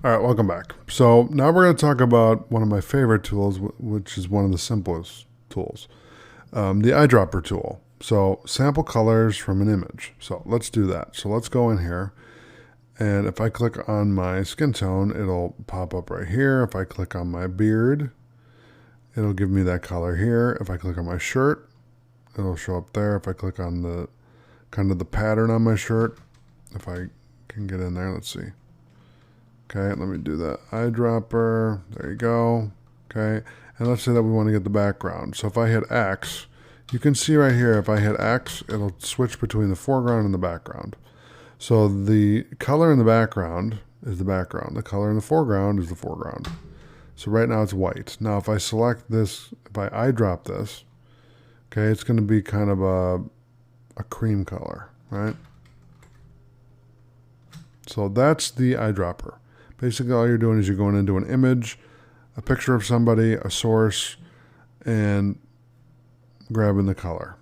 All right, welcome back. So now we're going to talk about one of my favorite tools, which is one of the simplest tools, the eyedropper tool. So sample colors from an image. So let's do that. So let's go in here, and if I click on my skin tone, it'll pop up right here. If I click on my beard, it'll give me that color here. If I click on my shirt, it'll show up there. If I click on the kind of the pattern on my shirt, if I can get in there, let's see. Okay, let me do that eyedropper. There you go. Okay, and let's say that we want to get the background. So if I hit X, you can see right here, if I hit X, it'll switch between the foreground and the background. So the color in the background is the background. The color in the foreground is the foreground. So right now it's white. Now if I select this, if I eyedrop this, okay, it's going to be kind of a cream color, right? So that's the eyedropper. Basically, all you're doing is you're going into an image, a picture of somebody, a source, and grabbing the color.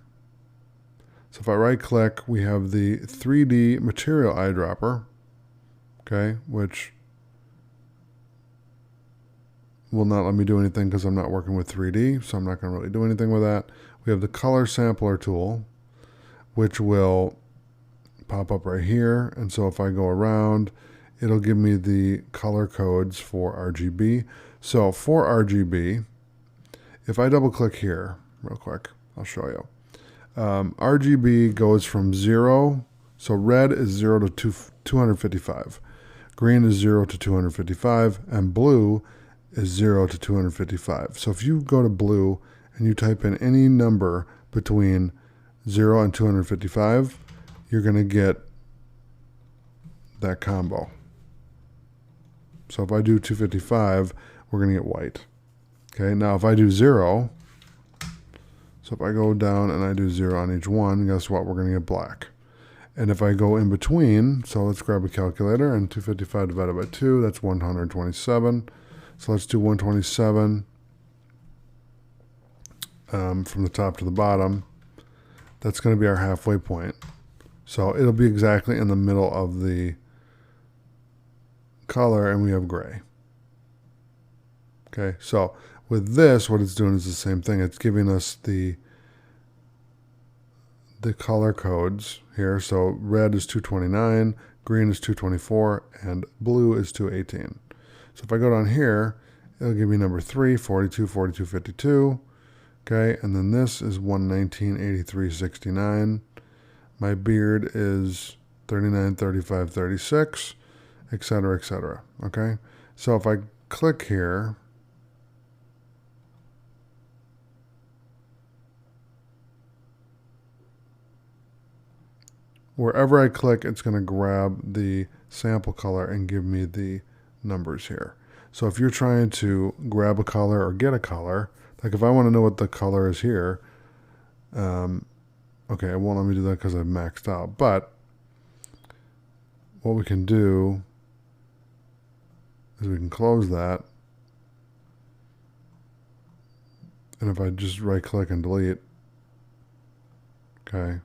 So if I right click, we have the 3D material eyedropper, okay, which will not let me do anything because I'm not working with 3D, so I'm not going to really do anything with that. We have the color sampler tool, which will pop up right here. And so if I go around, it'll give me the color codes for RGB. So for RGB, if I double click here real quick, I'll show you. RGB goes from 0, so red is 0 to 255, green is 0 to 255, and blue is 0 to 255. So if you go to blue and you type in any number between 0 and 255, you're going to get that combo. So if I do 255, we're going to get white. Okay, now if I do 0, so if I go down and I do 0 on each one, guess what? We're going to get black. And if I go in between, so let's grab a calculator, and 255 divided by 2, that's 127. So let's do 127 from the top to the bottom. That's going to be our halfway point. So it'll be exactly in the middle of the color, and we have gray. Okay, so with this, what it's doing is the same thing. It's giving us the color codes here. So red is 229, green is 224, and blue is 218. So if I go down here, it'll give me number 3, 42, 42, 52. Okay, and then this is 119, 83, 69. My beard is 39, 35, 36, etc., etc. Okay, so if I click here, wherever I click, it's going to grab the sample color and give me the numbers here. So if you're trying to grab a color or get a color, like if I want to know what the color is here, okay, it won't let me do that because I've maxed out. But what we can do is we can close that. And if I just right click and delete, okay.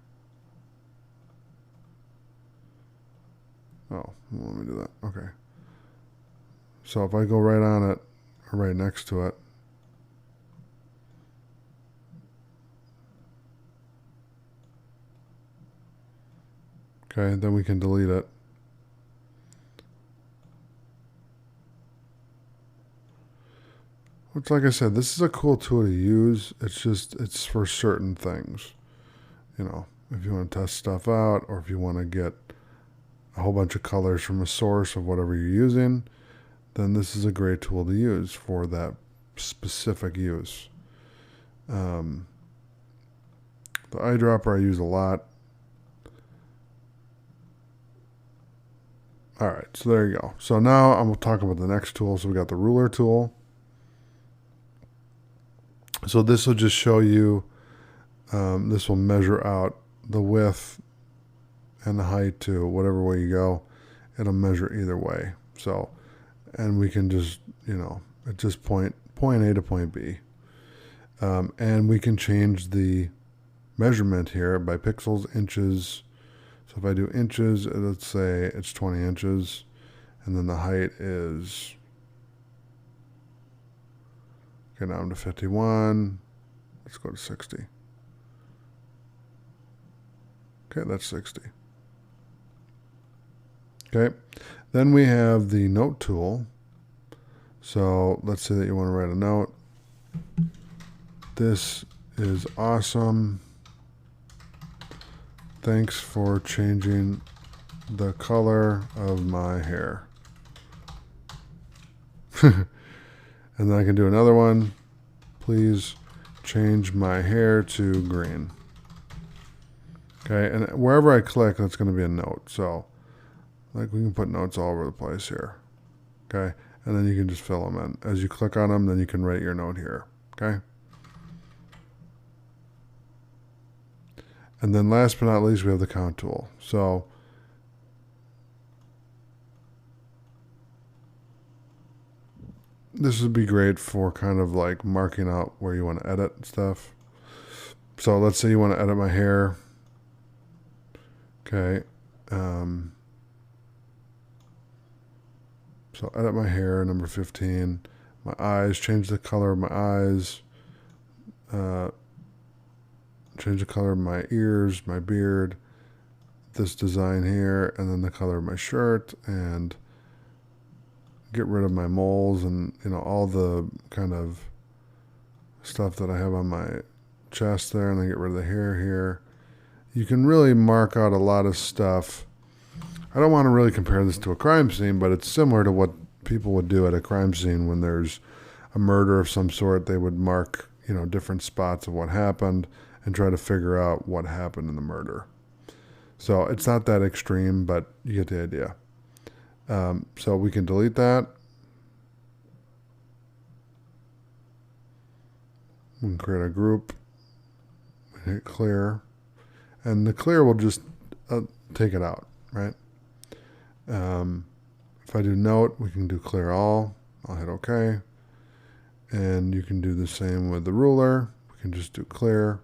Oh, let me do that. Okay. So if I go right on it, or right next to it, okay, then we can delete it. Which, like I said, this is a cool tool to use. It's for certain things. You know, if you want to test stuff out, or if you want to get a whole bunch of colors from a source of whatever you're using, then this is a great tool to use for that specific use. The eyedropper I use a lot. All right, so there you go. So now I'm going to talk about the next tool. So we got the ruler tool. So this will just show you, this will measure out the width and the height to whatever way you go. It'll measure either way. So, and we can just, you know, at just point A to point B. And we can change the measurement here by pixels, inches. So if I do inches, let's say it's 20 inches. And then the height is, okay, now I'm to 51. Let's go to 60. Okay, that's 60. Okay, then we have the note tool. So let's say that you want to write a note. This is awesome. Thanks for changing the color of my hair. And then I can do another one. Please change my hair to green. Okay, and wherever I click, that's going to be a note. So, like, we can put notes all over the place here. Okay, and then you can just fill them in. As you click on them, then you can write your note here. Okay. And then last but not least, we have the count tool. So, this would be great for kind of like marking out where you want to edit stuff. So let's say you want to edit my hair. Okay. So edit my hair, number 15. My eyes, change the color of my eyes. Change the color of my ears, my beard. This design here, and then the color of my shirt, and get rid of my moles and, you know, all the kind of stuff that I have on my chest there, and then get rid of the hair here. You can really mark out a lot of stuff. I don't want to really compare this to a crime scene, but it's similar to what people would do at a crime scene when there's a murder of some sort. They would mark, you know, different spots of what happened and try to figure out what happened in the murder. So it's not that extreme, but you get the idea. So we can delete that. We can create a group. We hit clear. And the clear will just take it out, right? If I do note, we can do clear all. I'll hit OK. And you can do the same with the ruler. We can just do clear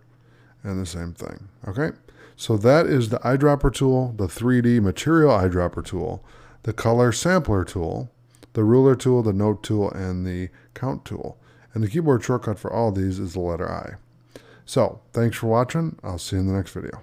and the same thing. Okay? So that is the eyedropper tool, the 3D material eyedropper tool, the color sampler tool, the ruler tool, the note tool, and the count tool. And the keyboard shortcut for all these is the letter I. So, thanks for watching. I'll see you in the next video.